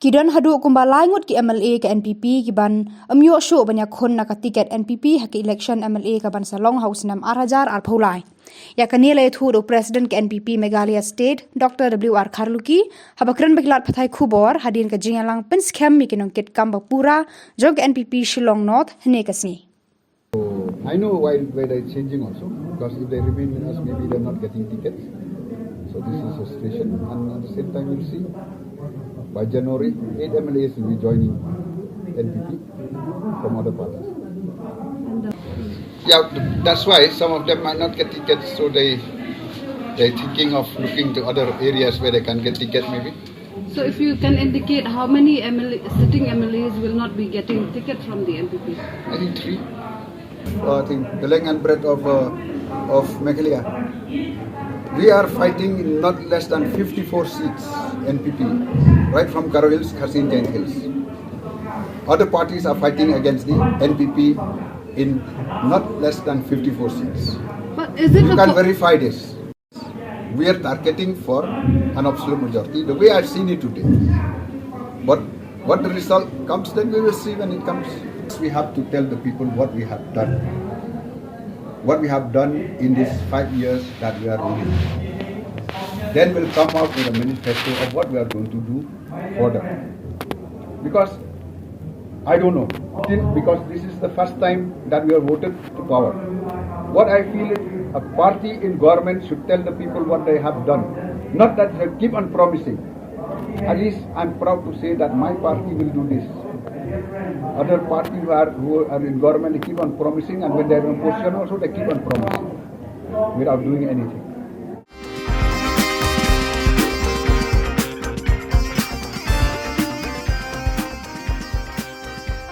Kidan Haduh kumbalai Ngut ki MLA ke NPP ki ban amyo show banyak khon na ka tiket NPP ha ki election MLA ka ban Shillong house nam 8,000 ar phaulai. Ya kanila thu do president ke NPP Meghalaya state Dr. WR Kharluki habakran baglat phathai khubor hadin ka jingalang pen scam mi kinong kit kamba pura jog NPP Shillong North hne kasni. I know why they're changing also, because if they remain with us, maybe they're not getting tickets. So this is a station, and at the same time you'll see, by January, 8 MLAs will be joining NPP from other parties. Yeah, that's why some of them might not get tickets, so they're thinking of looking to other areas where they can get tickets maybe. So if you can indicate how many sitting MLAs will not be getting tickets from the NPP? I think 3. I think the length and breadth of Meghalaya. We are fighting in not less than 54 seats NPP, right from Karo Hills, Khasin, Jain Hills. Other parties are fighting against the NPP in not less than 54 seats. But is it you can verify this. We are targeting for an absolute majority, the way I've seen it today. But what the result comes, then we will see when it comes. We have to tell the people what we have done. What we have done in these 5 years that we are ruling. Then we'll come out with a manifesto of what we are going to do for them. Because I don't know, because this is the first time that we are voted to power. What I feel is a party in government should tell the people what they have done. Not that they keep on promising. At least I'm proud to say that my party will do this. Other parties who are in government, they keep on promising, and when they're in opposition also, they keep on promising without doing anything.